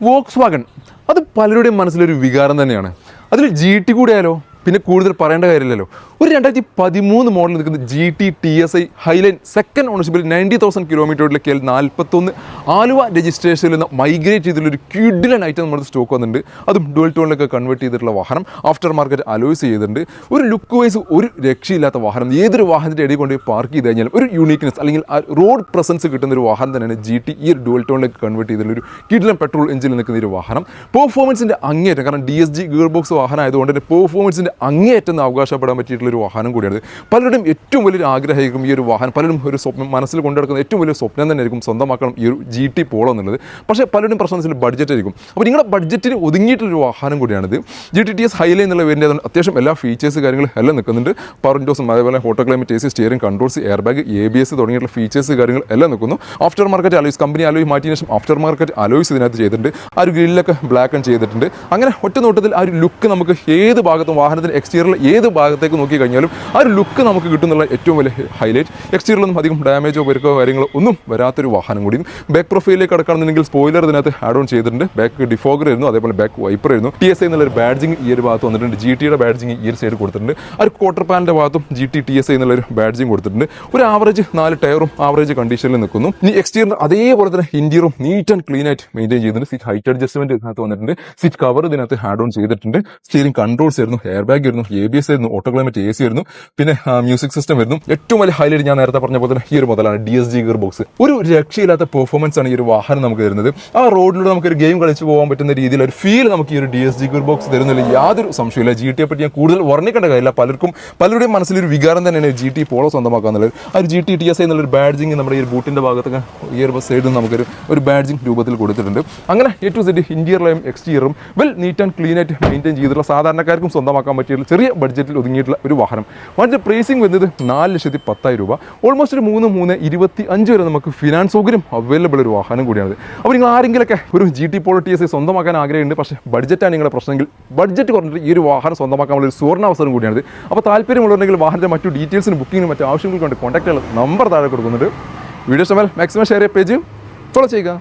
Woakes wagon അത് പലരുടെയും മനസ്സിലൊരു വികാരം തന്നെയാണ്. അതിൽ GT കൂടെ ആയാലോ പിന്നെ കൂടുതൽ പറയേണ്ട കാര്യമില്ലല്ലോ. ഒരു 2013 മോഡൽ നിൽക്കുന്ന GT TSI ഹൈലൈൻ സെക്കൻഡ് ഓണർഷിപ്പിൽ 90,000 കിലോമീറ്ററിലേക്ക് 41 ആലുവ രജിസ്ട്രേഷനിൽ നിന്ന് മൈഗ്രേറ്റ് ചെയ്തിട്ടുള്ളൊരു കിഡിലൻ ഐറ്റം നമ്മുടെ സ്റ്റോക്ക് വന്നിട്ടുണ്ട്. അതും ഡുവൽ ടോണിലൊക്കെ കൺവേർട്ട് ചെയ്തിട്ടുള്ള വാഹനം, ആഫ്റ്റർ മാർക്കറ്റ് അലോയ്സ് ചെയ്തിട്ടുണ്ട്. ഒരു ലുക്ക് വൈസ് ഒരു രക്ഷയില്ലാത്ത വാഹനം. ഏതൊരു വാഹനത്തിൻ്റെ ഇടയിൽ കൊണ്ട് പാർക്ക് ചെയ്ത് കഴിഞ്ഞാൽ ഒരു യൂണീക്നെസ് അല്ലെങ്കിൽ റോഡ് പ്രസൻസ് കിട്ടുന്ന ഒരു വാഹനം തന്നെയാണ് GT ഈ ഒരു ഡുവൽ ടോണിലേക്ക് കൺവേർട്ട് ചെയ്തിട്ടുള്ള ഒരു കിഡിലൻ പെട്രോൾ എഞ്ചിനിൽ നിൽക്കുന്ന ഒരു വാഹനം. പെർഫോമൻസിൻ്റെ അങ്ങേയറ്റം, കാരണം DSG ഗിയർ ബോക്സ് വാഹനം ആയതുകൊണ്ട് തന്നെ പെർഫോമൻസിൻ്റെ അങ്ങേയറ്റം അവകാശപ്പെടാൻ പറ്റിയിട്ടുള്ളൊരു വാഹനം കൂടിയാണ്. പലരുടെയും ഏറ്റവും വലിയൊരു ആഗ്രഹമായിരിക്കും ഈ ഒരു വാഹനം. പലരും ഒരു സ്വപ്നം മനസ്സിൽ കൊണ്ടുനടക്കുന്ന ഏറ്റവും വലിയ സ്വപ്നം തന്നെ ആയിരിക്കും സ്വന്തമാക്കണം ഈ ഒരു GT പോളോ എന്നുള്ളത്. പക്ഷേ പലരുടെയും പ്രശ്നം ബഡ്ജറ്റ് ആയിരിക്കും. അപ്പോൾ നിങ്ങളുടെ ബഡ്ജറ്റിന് ഒതുങ്ങിയിട്ടുള്ളൊരു വാഹനം കൂടിയാണിത്. GT TS ഹൈലൈൻ എന്നുള്ള വേരിയൻ്റ് അത്യാവശ്യം എല്ലാ ഫീച്ചേഴ്സ് കാര്യങ്ങൾ എല്ലാം നിൽക്കുന്നുണ്ട്. പവർ വിൻഡോസും അതേപോലെ auto climate AC, steering controls, air bag, ABS തുടങ്ങിയിട്ടുള്ള ഫീച്ചേഴ്സ് കാര്യങ്ങൾ എല്ലാം നിൽക്കുന്നു. After market alloys, company alloy മാറ്റിയതിനു ശേഷം ആഫ്റ്റർ മാർക്കറ്റ് അലോയ്സ് ഇതിനകത്ത് ചെയ്തിട്ടുണ്ട്. ആ ഒരു ഗ്രില്ലൊക്കെ ബ്ലാക്ക് ആൻഡ് ചെയ്തിട്ടുണ്ട്. അങ്ങനെ ഒറ്റ നോട്ടത്തിൽ ആ ഒരു ലുക്ക് നമുക്ക് ഏത് ഭാഗത്തും വാഹനത്തിന് എക്സ്റ്റീരിയറിൽ ഏത് ഭാഗത്തേക്ക് നോക്കി കഴിഞ്ഞാലും ആ ഒരു ലുക്ക് നമുക്ക് കിട്ടുന്നുള്ള ഏറ്റവും വലിയ ഹൈലൈറ്റ്. എക്സ്റ്റീരിയറിലൊന്നും അധികം ഡാമേജോ പരിക്കോ കാര്യങ്ങളോ ഒന്നും വരാത്തൊരു വാഹനം കൂടിയും. ബാക്ക് പ്രൊഫൈലിലേക്ക് കടക്കുകയാണെന്നുണ്ടെങ്കിൽ സ്പോയിലർ ഇതിനകത്ത് ആഡ് ഓൺ ചെയ്തിട്ടുണ്ട്. ബാക്ക് ഡിഫോഗർ ആയിരുന്നു, അതേപോലെ ബാക്ക് വൈപ്പർ ആയിരുന്നു. TSI എന്നുള്ളൊരു ബാഡ്ജിങ് ഈ ഒരു ഭാഗത്ത് വന്നിട്ടുണ്ട്. GTയുടെ ബാഡ്ജിങ് ഈ ഒരു സൈഡ് കൊടുത്തിട്ടുണ്ട്. ആ ഒരു ക്വാർട്ടർ പാനലിൻ്റെ ഭാഗത്തും GT TSI എന്നുള്ളൊരു ബാഡ്ജിങ് കൊടുത്തിട്ടുണ്ട്. ഒരു ആവറേജ് 4 ടയറും ആവറേജ് കണ്ടീഷനിൽ നിൽക്കുന്നു. ഇനി എക്സ്റ്റീരിയർ അതേപോലെ തന്നെ ഇന്റീരിയറും നീറ്റ് ആൻഡ് ക്ലീൻ ആയിട്ട് മെയിൻറ്റെയിൻ ചെയ്തിട്ടുണ്ട്. സീറ്റ് ഹൈറ്റ് അഡ്ജസ്റ്റ്മെന്റ് ഇതിനകത്ത് വന്നിട്ടുണ്ട്. സീറ്റ് കവർ ഇതിനകത്ത് ആഡ് ഓൺ ചെയ്തിട്ടുണ്ട്. സ്റ്റിയറിംഗ് കൺട്രോൾസ് ആയിരുന്നു, എയർ ബാഗ് ആയിരുന്നു, ABS ആയിരുന്നു, ഓട്ടോ ക്ലൈമറ്റ് AC ആയിരുന്നു, പിന്നെ മ്യൂസിക് സിസ്റ്റം വരുന്നു. ഏറ്റവും വലിയ ഹൈലൈറ്റ് ഞാൻ നേരത്തെ പറഞ്ഞ പോലെ തന്നെ ഈ ഒരു മുതലാണ് DSG ഗിയർ ബോക്സ്. ഒരു രക്ഷയില്ലാത്ത പെർഫോമൻസ് ആണ് ഈ ഒരു വാഹനം നമുക്ക് തരുന്നത്. ആ റോഡിലൂടെ നമുക്ക് ഒരു ഗെയിം കളിച്ച് പോകാൻ പറ്റുന്ന രീതിയിൽ ഒരു ഫീൽ നമുക്ക് ഈ ഒരു DSG ഗിയർ ബോക്സ് തരുന്നില്ല, യാതൊരു സംശയമില്ല. GTയെ പറ്റി ഞാൻ കൂടുതൽ വർണ്ണിക്കേണ്ട കാര്യമില്ല. പലരുടെയും മനസ്സിലൊരു വികാരം തന്നെയാണ് GT പോളോ സ്വന്തമാക്കാന്നുള്ളത്. ആ ഒരു GT TSI എന്നുള്ളൊരു ബാഡ്ജിങ് നമ്മുടെ ഈ ഒരു ബൂട്ടിന്റെ ഭാഗത്തൊക്കെ ഈ ഒരു സൈഡിൽ നമുക്കൊരു ബാഡ്ജിങ് രൂപത്തിൽ കൊടുത്തിട്ടുണ്ട്. അങ്ങനെ A to Z ഇന്റീരിയറും എക്സ്റ്റീരിയറും വെൽ നീറ്റ് ആൻഡ് ക്ലീൻ ആയിട്ട് മെയിൻറ്റെയിൻ ചെയ്തിട്ടുള്ള സാധാരണക്കാർക്കും സ്വന്തമാക്കാൻ പറ്റിയിട്ടുള്ള ചെറിയ ബഡ്ജറ്റിൽ ഒതുങ്ങിയിട്ടുള്ള ഒരു വാഹനം. അതിൻ്റെ പ്രൈസിംഗ് വരുന്നത് 4,10,000 രൂപ. ഓൾമോസ്റ്റ് ഒരു 3,25 വരെ നമുക്ക് ഫിനാൻസ് സൗകര്യം അവൈലബിൾ ഒരു വാഹനം കൂടിയാണ്. അപ്പോൾ നിങ്ങൾ ആരെങ്കിലൊക്കെ ഒരു GT പോളോ TSI സ്വന്തമാക്കാൻ ആഗ്രഹമുണ്ട്, പക്ഷേ ബഡ്ജറ്റാണ് നിങ്ങളുടെ പ്രശ്നമെങ്കിൽ ബഡ്ജറ്റ് കുറഞ്ഞിട്ട് ഈ ഒരു വാഹനം സ്വന്തമാക്കാനുള്ള ഒരു സുവർണ്ണാവസരം കൂടിയാണ്. അപ്പോൾ താല്പര്യമുള്ളവരുണ്ടെങ്കിൽ വാഹനത്തിൻ്റെ മറ്റു ഡീറ്റെയിൽസിന് ബുക്കിങ്ങിനും മറ്റു ആവശ്യങ്ങൾക്ക് വേണ്ടി കോൺടാക്ട് ചെയ്യാനുള്ള നമ്പർ താഴെ കൊടുക്കുന്നുണ്ട്. വീഡിയോ ഇഷ്ടമായാൽ മാക്സിമം ഷെയർ ചെയ്യുക, പേജ് ഫോളോ ചെയ്യുക.